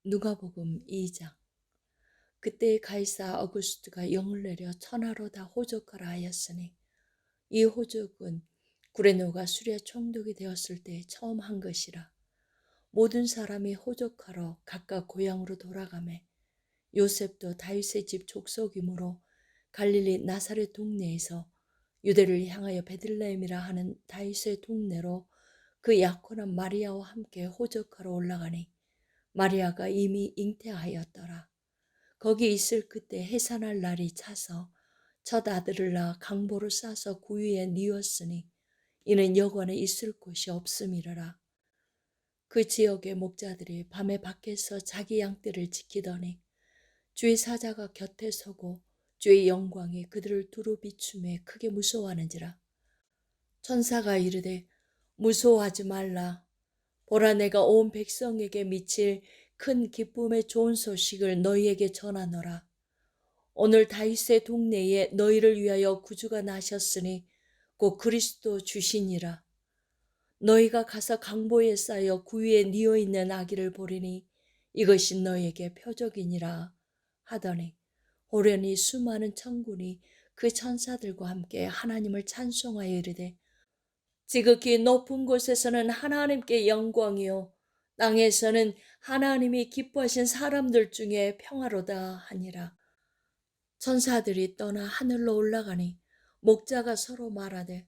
누가복음 2장. 그때 가이사 어구스트가 영을 내려 천하로 다 호적하라 하였으니 이 호적은 구레노가 수리아 총독이 되었을 때 처음 한 것이라. 모든 사람이 호적하러 각각 고향으로 돌아가매 요셉도 다윗의 집 족속이므로 갈릴리 나사렛 동네에서 유대를 향하여 베들레헴이라 하는 다윗의 동네로 그 약혼한 마리아와 함께 호적하러 올라가니 마리아가 이미 잉태하였더라. 거기 있을 그때 해산할 날이 차서 첫 아들을 낳아 강보로 싸서 구유에 뉘었으니 이는 여관에 있을 곳이 없음이러라. 그 지역의 목자들이 밤에 밖에서 자기 양떼를 지키더니 주의 사자가 곁에 서고 주의 영광이 그들을 두루 비춤에 크게 무서워하는지라. 천사가 이르되 무서워하지 말라. 보라, 내가 온 백성에게 미칠 큰 기쁨의 좋은 소식을 너희에게 전하노라. 오늘 다윗의 동네에 너희를 위하여 구주가 나셨으니 곧 그리스도 주시니라. 너희가 가서 강보에 쌓여 구유에 뉘어 있는 아기를 보리니 이것이 너희에게 표적이니라 하더니 호련히 수많은 천군이 그 천사들과 함께 하나님을 찬송하여 이르되 지극히 높은 곳에서는 하나님께 영광이요 땅에서는 하나님이 기뻐하신 사람들 중에 평화로다 하니라. 천사들이 떠나 하늘로 올라가니 목자가 서로 말하되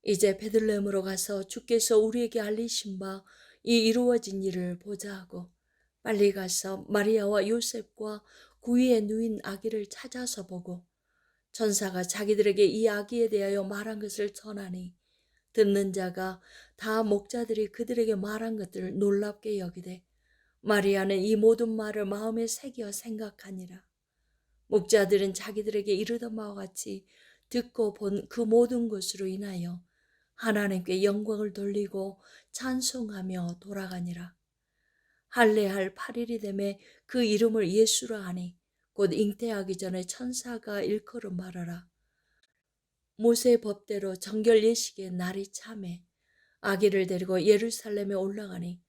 이제 베들레헴으로 가서 주께서 우리에게 알리신 바 이 이루어진 일을 보자 하고 빨리 가서 마리아와 요셉과 구유에 누인 아기를 찾아서 보고 천사가 자기들에게 이 아기에 대하여 말한 것을 전하니 듣는 자가 다 목자들이 그들에게 말한 것들을 놀랍게 여기되 마리아는 이 모든 말을 마음에 새겨 생각하니라. 목자들은 자기들에게 이르던 바와 같이 듣고 본 그 모든 것으로 인하여 하나님께 영광을 돌리고 찬송하며 돌아가니라. 할례할 8일이 되매 그 이름을 예수라 하니 곧 잉태하기 전에 천사가 일컬음 말하라. 모세 법대로 정결 예식의 날이 차매 아기를 데리고 예루살렘에 올라가니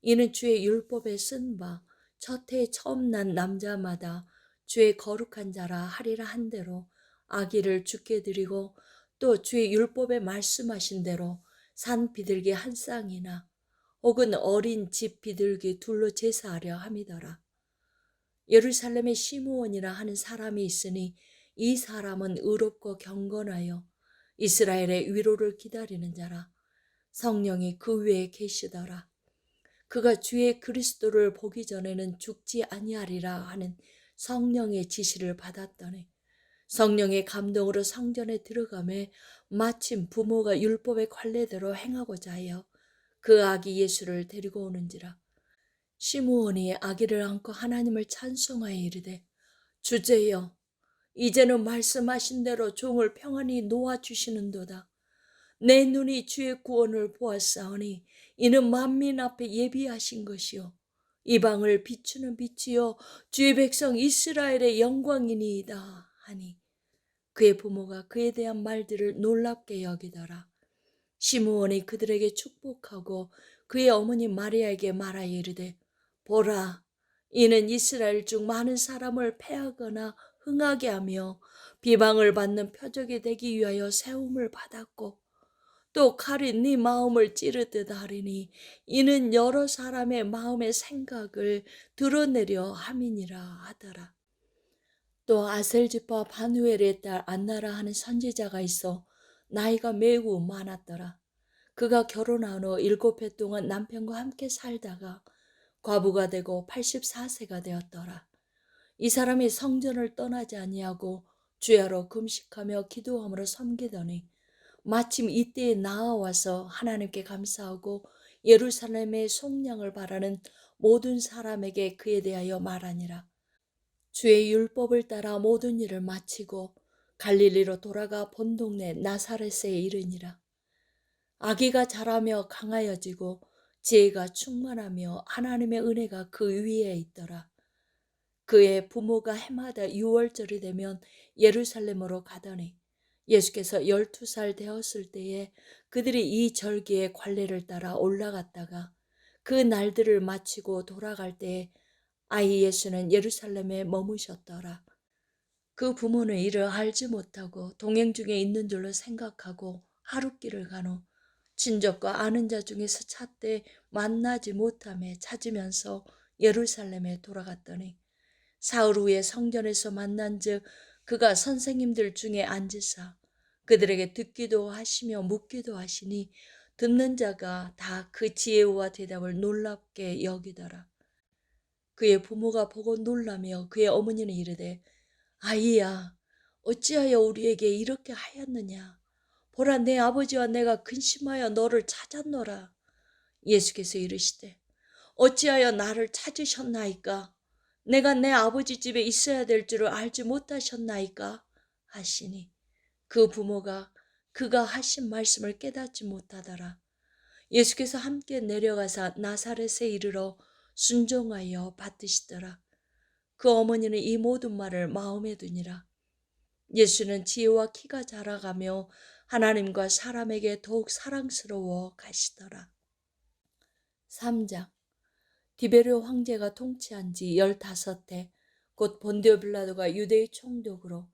이는 주의 율법에 쓴 바 첫 해 처음 난 남자마다 주의 거룩한 자라 하리라 한 대로 아기를 주께 드리고 또 주의 율법에 말씀하신 대로 산 비둘기 한 쌍이나 혹은 어린 집 비둘기 둘로 제사하려 함이더라. 예루살렘에 시므온이라 하는 사람이 있으니 이 사람은 의롭고 경건하여 이스라엘의 위로를 기다리는 자라. 성령이 그 위에 계시더라. 그가 주의 그리스도를 보기 전에는 죽지 아니하리라 하는 성령의 지시를 받았더니 성령의 감동으로 성전에 들어가매 마침 부모가 율법의 관례대로 행하고자 하여 그 아기 예수를 데리고 오는지라. 시므온이 아기를 안고 하나님을 찬송하여 이르되 주제여 이제는 말씀하신 대로 종을 평안히 놓아주시는도다. 내 눈이 주의 구원을 보았사오니 이는 만민 앞에 예비하신 것이요 이방을 비추는 빛이요 주의 백성 이스라엘의 영광이니이다 하니 그의 부모가 그에 대한 말들을 놀랍게 여기더라. 시므온이 그들에게 축복하고 그의 어머니 마리아에게 말하여 이르되 보라, 이는 이스라엘 중 많은 사람을 패하거나 흥하게 하며 비방을 받는 표적이 되기 위하여 세움을 받았고 또 칼이 네 마음을 찌르듯 하리니 이는 여러 사람의 마음의 생각을 드러내려 함이니라 하더라. 또 아셀지파 바누엘의 딸 안나라 하는 선지자가 있어 나이가 매우 많았더라. 그가 결혼한 후 7해 동안 남편과 함께 살다가 과부가 되고 84세가 되었더라. 이 사람이 성전을 떠나지 아니하고 주야로 금식하며 기도함으로 섬기더니 마침 이때에 나아와서 하나님께 감사하고 예루살렘의 속량을 바라는 모든 사람에게 그에 대하여 말하니라. 주의 율법을 따라 모든 일을 마치고 갈릴리로 돌아가 본 동네 나사렛에 이르니라. 아기가 자라며 강하여지고 지혜가 충만하며 하나님의 은혜가 그 위에 있더라. 그의 부모가 해마다 6월절이 되면 예루살렘으로 가더니 예수께서 12살 되었을 때에 그들이 이 절기의 관례를 따라 올라갔다가 그 날들을 마치고 돌아갈 때에 아이 예수는 예루살렘에 머무셨더라. 그 부모는 이를 알지 못하고 동행 중에 있는 줄로 생각하고 하룻길을 간 후 친족과 아는 자 중에서 찾되 만나지 못함에 찾으면서 예루살렘에 돌아갔더니 사흘 후에 성전에서 만난즉 그가 선생님들 중에 앉으사 그들에게 듣기도 하시며 묻기도 하시니 듣는 자가 다 그 지혜와 대답을 놀랍게 여기더라. 그의 부모가 보고 놀라며 그의 어머니는 이르되 아이야 어찌하여 우리에게 이렇게 하였느냐 보라 내 아버지와 내가 근심하여 너를 찾았노라. 예수께서 이르시되 어찌하여 나를 찾으셨나이까 내가 내 아버지 집에 있어야 될 줄을 알지 못하셨나이까 하시니 그 부모가 그가 하신 말씀을 깨닫지 못하더라. 예수께서 함께 내려가사 나사렛에 이르러 순종하여 받드시더라. 그 어머니는 이 모든 말을 마음에 두니라. 예수는 지혜와 키가 자라가며 하나님과 사람에게 더욱 사랑스러워 가시더라. 3장 디베르 황제가 통치한 지 15해 곧 본디오 빌라도가 유대의 총독으로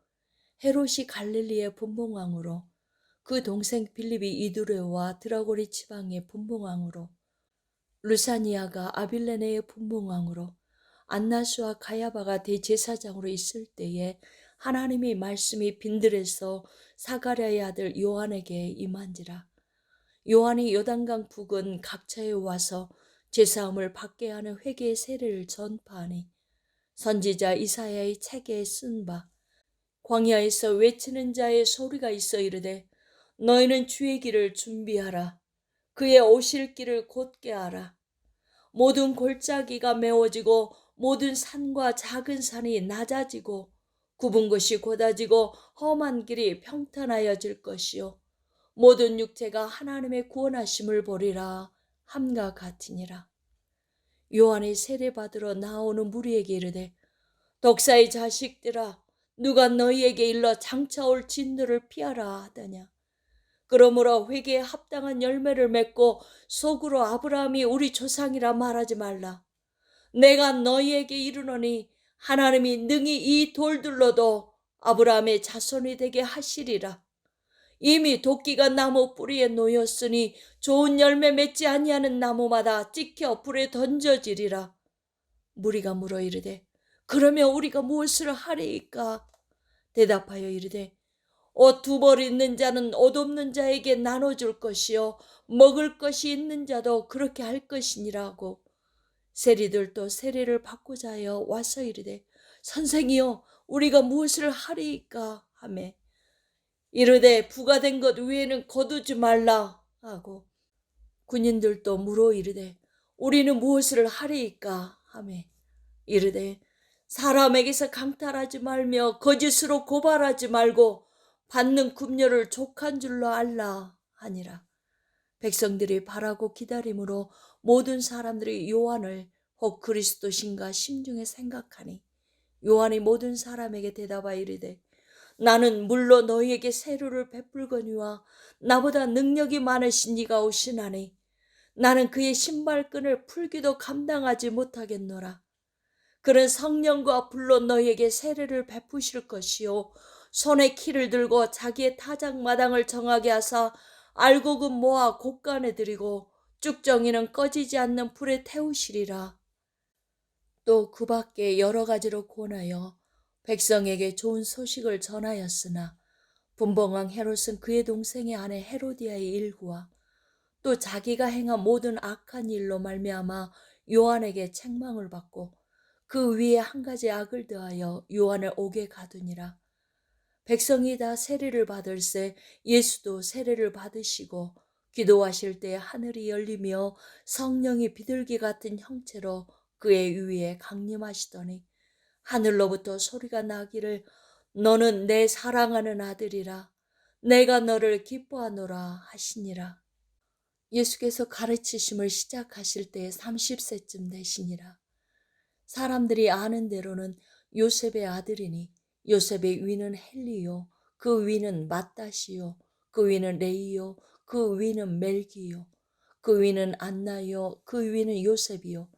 헤롯이 갈릴리의 분봉왕으로 그 동생 빌립이 이두레와 드라고리 지방의 분봉왕으로 루사니아가 아빌레네의 분봉왕으로 안나스와 가야바가 대제사장으로 있을 때에 하나님의 말씀이 빈들에서 사가랴의 아들 요한에게 임한지라. 요한이 요단강 북은 각처에 와서 제사함을 받게 하는 회개의 세례를 전파하니 선지자 이사야의 책에 쓴 바 광야에서 외치는 자의 소리가 있어 이르되 너희는 주의 길을 준비하라. 그의 오실 길을 곧게 하라. 모든 골짜기가 메워지고 모든 산과 작은 산이 낮아지고 굽은 것이 곧아지고 험한 길이 평탄하여질 것이요 모든 육체가 하나님의 구원하심을 보리라 함과 같으니라. 요한이 세례받으러 나오는 무리에게 이르되 독사의 자식들아 누가 너희에게 일러 장차 올 진노를 피하라 하더냐. 그러므로 회개에 합당한 열매를 맺고 속으로 아브라함이 우리 조상이라 말하지 말라. 내가 너희에게 이르노니 하나님이 능히 이 돌들로도 아브라함의 자손이 되게 하시리라. 이미 도끼가 나무 뿌리에 놓였으니 좋은 열매 맺지 아니하는 나무마다 찍혀 불에 던져지리라. 무리가 물어 이르되 그러면 우리가 무엇을 하리이까? 대답하여 이르되 옷 2벌 있는 자는 옷 없는 자에게 나눠줄 것이요 먹을 것이 있는 자도 그렇게 할 것이니라고. 세리들도 세례를 받고자 하여 와서 이르되 선생이여 우리가 무엇을 하리이까 하매 이르되 부과된 것 외에는 거두지 말라 하고 군인들도 물어 이르되 우리는 무엇을 하리이까 하매 이르되 사람에게서 강탈하지 말며 거짓으로 고발하지 말고 받는 급료를 족한 줄로 알라 하니라. 백성들이 바라고 기다림으로 모든 사람들이 요한을 혹 그리스도신가 심중에 생각하니 요한이 모든 사람에게 대답하여 이르되 나는 물로 너희에게 세례를 베풀거니와 나보다 능력이 많으신 이가 오시나니 나는 그의 신발끈을 풀기도 감당하지 못하겠노라. 그는 성령과 불로 너희에게 세례를 베푸실 것이요 손에 키를 들고 자기의 타작마당을 정하게 하사 알곡은 모아 곡간에 들이고 쭉정이는 꺼지지 않는 불에 태우시리라. 또 그 밖에 여러 가지로 권하여 백성에게 좋은 소식을 전하였으나 분봉왕 헤롯은 그의 동생의 아내 헤로디아의 일구와 또 자기가 행한 모든 악한 일로 말미암아 요한에게 책망을 받고 그 위에 한 가지 악을 더하여 요한을 옥에 가두니라. 백성이 다 세례를 받을새 예수도 세례를 받으시고 기도하실 때 하늘이 열리며 성령이 비둘기 같은 형체로 그의 위에 강림하시더니 하늘로부터 소리가 나기를 너는 내 사랑하는 아들이라 내가 너를 기뻐하노라 하시니라. 예수께서 가르치심을 시작하실 때 30세쯤 되시니라. 사람들이 아는 대로는 요셉의 아들이니 요셉의 위는 헬리요 그 위는 맏다시요 그 위는 레이요 그 위는 멜기요 그 위는 안나요 그 위는 요셉이요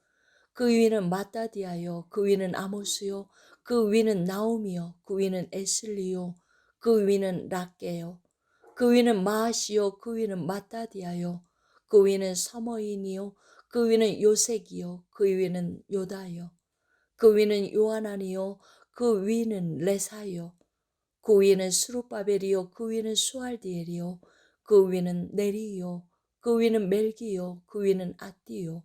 그 위는 마따디아요, 그 위는 아모스요, 그 위는 나움이요, 그 위는 에슬리요, 그 위는 락게요, 그 위는 마하시요, 그 위는 마따디아요, 그 위는 서머인이요, 그 위는 요색이요, 그 위는 요다요, 그 위는 요하나니요, 그 위는 레사요, 그 위는 스룹바벨이요, 그 위는 수알디엘이요, 그 위는 네리요, 그 위는 멜기요, 그 위는 아띠요,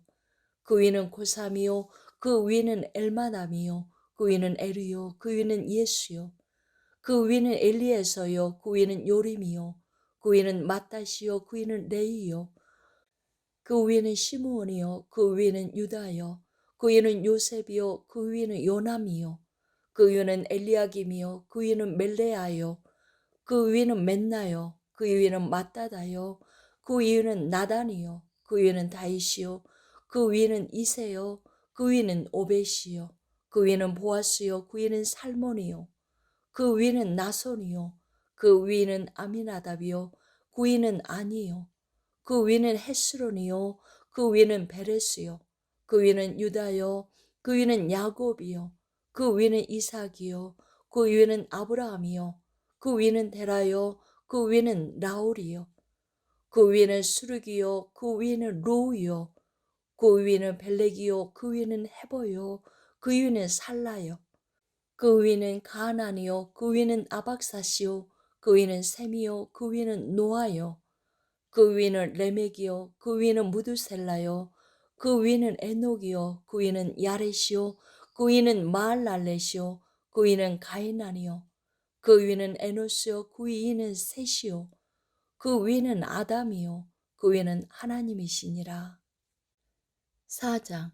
그 위는 고삼이요, 그 위는 엘마남이요, 그 위는 에르요, 그 위는 예수요, 그 위는 엘리에서요, 그 위는 요림이요, 그 위는 마따시요, 그 위는 레이요, 그 위는 시므온이요, 그 위는 유다요, 그 위는 요셉이요, 그 위는 요남이요, 그 위는 엘리야김이요, 그 위는 멜레아요, 그 위는 맨나요, 그 위는 마따다요, 그 위는 나단이요, 그 위는 다이시요, 그 위는 이세요, 그 위는 오벳이요, 그 위는 보아스요, 그 위는 살몬이요, 그 위는 나손이요, 그 위는 아미나답이요, 그 위는 아니요, 그 위는 헤스론이요, 그 위는 베레스요, 그 위는 유다요, 그 위는 야곱이요, 그 위는 이삭이요, 그 위는 아브라함이요, 그 위는 데라요, 그 위는 라울이요, 그 위는 수르기요, 그 위는 로우요, 그 위는 벨렉이요, 그 위는 헤버요, 그 위는 살라요, 그 위는 가나니요, 그 위는 아박사시요, 그 위는 셈이요, 그 위는 노아요, 그 위는 레멕이요, 그 위는 무드셀라요, 그 위는 에녹이요, 그 위는 야렛이요, 그 위는 마알랄렛이요, 그 위는 가이난이요, 그 위는 에노스요, 그 위는 셋이요, 그 위는 아담이요, 그 위는 하나님이시니라. 4장.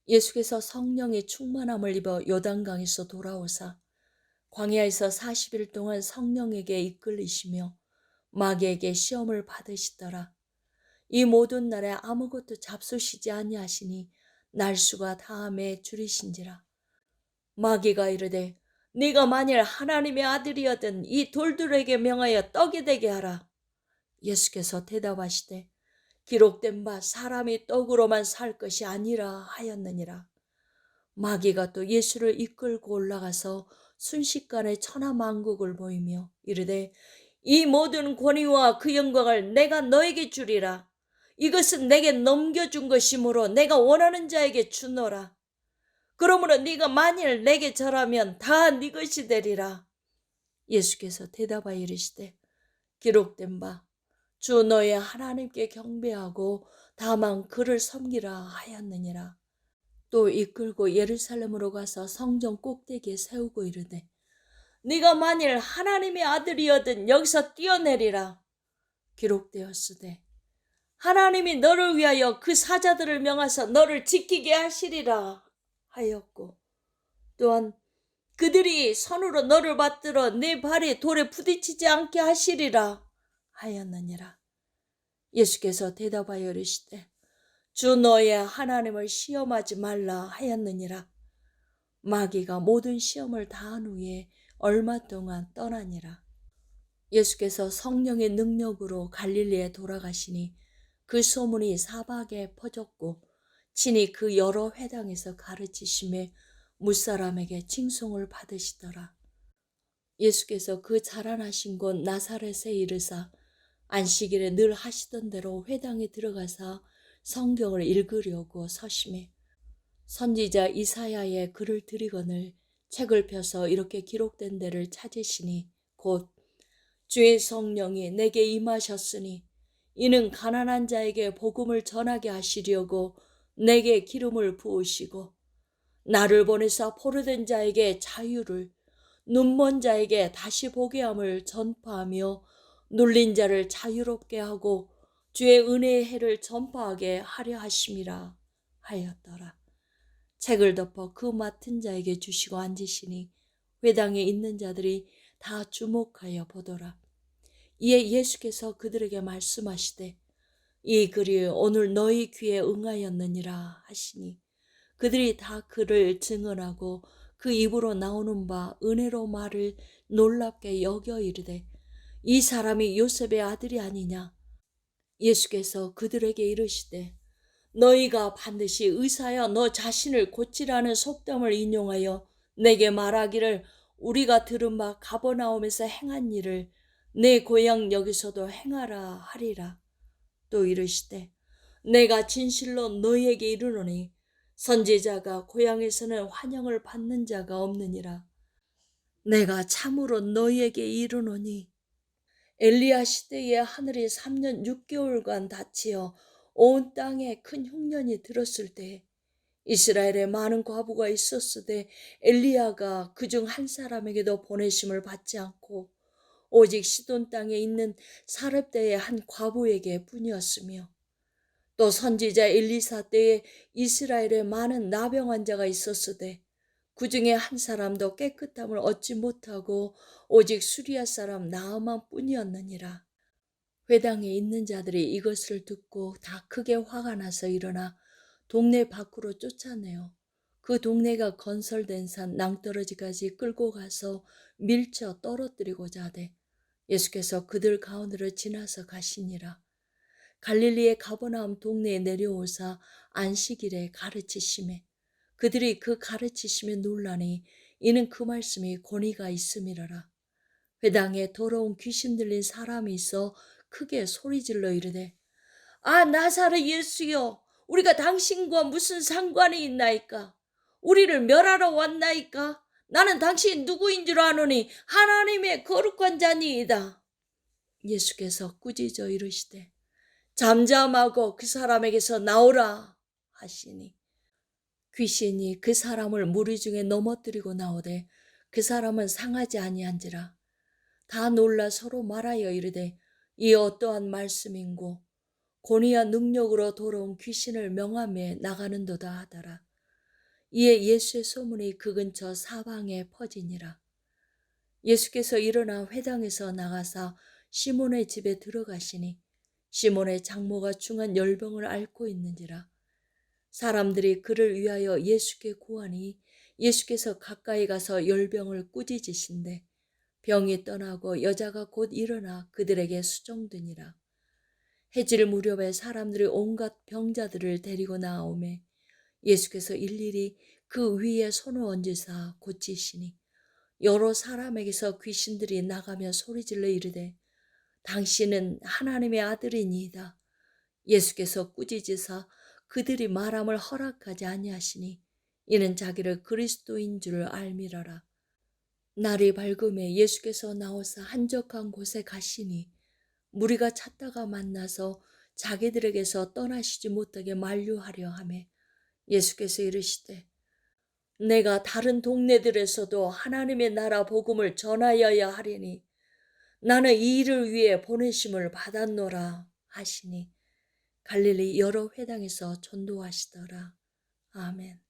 예수께서 성령의 충만함을 입어 요단강에서 돌아오사 광야에서 40일 동안 성령에게 이끌리시며 마귀에게 시험을 받으시더라. 이 모든 날에 아무것도 잡수시지 아니하시니 날수가 다함에 줄이신지라. 마귀가 이르되 네가 만일 하나님의 아들이여든 이 돌들에게 명하여 떡이 되게 하라. 예수께서 대답하시되 기록된 바 사람이 떡으로만 살 것이 아니라 하였느니라. 마귀가 또 예수를 이끌고 올라가서 순식간에 천하만국을 보이며 이르되 이 모든 권위와 그 영광을 내가 너에게 주리라. 이것은 내게 넘겨준 것이므로 내가 원하는 자에게 주노라. 그러므로 네가 만일 내게 절하면 다 네 것이 되리라. 예수께서 대답하여 이르시되 기록된 바 주 너의 하나님께 경배하고 다만 그를 섬기라 하였느니라. 또 이끌고 예루살렘으로 가서 성전 꼭대기에 세우고 이르되 네가 만일 하나님의 아들이여든 여기서 뛰어내리라. 기록되었으되 하나님이 너를 위하여 그 사자들을 명하사 너를 지키게 하시리라 하였고 또한 그들이 손으로 너를 받들어 네 발이 돌에 부딪히지 않게 하시리라 하였느니라. 예수께서 대답하여 이르시되 주 너의 하나님을 시험하지 말라 하였느니라. 마귀가 모든 시험을 다한 후에 얼마 동안 떠나니라. 예수께서 성령의 능력으로 갈릴리에 돌아가시니 그 소문이 사방에 퍼졌고 친히 그 여러 회당에서 가르치심에 무사람에게 칭송을 받으시더라. 예수께서 그 자라나신 곳 나사렛에 이르사 안식일에 늘 하시던 대로 회당에 들어가사 성경을 읽으려고 서심해 선지자 이사야의 글을 들이거늘 책을 펴서 이렇게 기록된 데를 찾으시니 곧 주의 성령이 내게 임하셨으니 이는 가난한 자에게 복음을 전하게 하시려고 내게 기름을 부으시고 나를 보내사 포로된 자에게 자유를 눈먼 자에게 다시 보게 함을 전파하며 눌린 자를 자유롭게 하고 주의 은혜의 해를 전파하게 하려 하심이라 하였더라. 책을 덮어 그 맡은 자에게 주시고 앉으시니 회당에 있는 자들이 다 주목하여 보더라. 이에 예수께서 그들에게 말씀하시되 이 글이 오늘 너희 귀에 응하였느니라 하시니 그들이 다 그를 증언하고 그 입으로 나오는 바 은혜로 말을 놀랍게 여겨 이르되 이 사람이 요셉의 아들이 아니냐. 예수께서 그들에게 이르시되 너희가 반드시 의사여 너 자신을 고치라는 속담을 인용하여 내게 말하기를 우리가 들은 바 가버나움에서 행한 일을 내 고향 여기서도 행하라 하리라. 또 이르시되 내가 진실로 너희에게 이르노니 선지자가 고향에서는 환영을 받는 자가 없느니라. 내가 참으로 너희에게 이르노니 엘리야 시대에 하늘이 3년 6개월간 닫히어 온 땅에 큰 흉년이 들었을 때 이스라엘에 많은 과부가 있었으되 엘리야가 그중 한 사람에게도 보내심을 받지 않고 오직 시돈 땅에 있는 사렙대의 한 과부에게 뿐이었으며 또 선지자 엘리사 때에 이스라엘에 많은 나병 환자가 있었으되 그 중에 한 사람도 깨끗함을 얻지 못하고 오직 수리아 사람 나아만 뿐이었느니라. 회당에 있는 자들이 이것을 듣고 다 크게 화가 나서 일어나 동네 밖으로 쫓아내어 그 동네가 건설된 산 낭떠러지까지 끌고 가서 밀쳐 떨어뜨리고자 하되 예수께서 그들 가운데로 지나서 가시니라. 갈릴리의 가버나움 동네에 내려오사 안식일에 가르치심에 그들이 그 가르치심에 놀라니 이는 그 말씀이 권위가 있음이라라. 회당에 더러운 귀신 들린 사람이 있어 크게 소리질러 이르되 아 나사렛 예수여 우리가 당신과 무슨 상관이 있나이까? 우리를 멸하러 왔나이까? 나는 당신 누구인 줄 아노니 하나님의 거룩한 자니이다. 예수께서 꾸짖어 이르시되 잠잠하고 그 사람에게서 나오라 하시니 귀신이 그 사람을 무리 중에 넘어뜨리고 나오되 그 사람은 상하지 아니한지라. 다 놀라 서로 말하여 이르되 이 어떠한 말씀인고 권위와 능력으로 돌아온 귀신을 명함에 나가는도다 하더라. 이에 예수의 소문이 그 근처 사방에 퍼지니라. 예수께서 일어나 회당에서 나가사 시몬의 집에 들어가시니 시몬의 장모가 중한 열병을 앓고 있는지라. 사람들이 그를 위하여 예수께 구하니 예수께서 가까이 가서 열병을 꾸짖으신데 병이 떠나고 여자가 곧 일어나 그들에게 수종되니라. 해질 무렵에 사람들이 온갖 병자들을 데리고 나오매 예수께서 일일이 그 위에 손을 얹으사 고치시니 여러 사람에게서 귀신들이 나가며 소리질러 이르되 당신은 하나님의 아들이니이다. 예수께서 꾸짖으사 그들이 말함을 허락하지 아니하시니 이는 자기를 그리스도인 줄 알미러라. 날이 밝음에 예수께서 나오사 한적한 곳에 가시니 무리가 찾다가 만나서 자기들에게서 떠나시지 못하게 만류하려 하매 예수께서 이르시되 내가 다른 동네들에서도 하나님의 나라 복음을 전하여야 하리니 나는 이 일을 위해 보내심을 받았노라 하시니 갈릴리 여러 회당에서 전도하시더라. 아멘.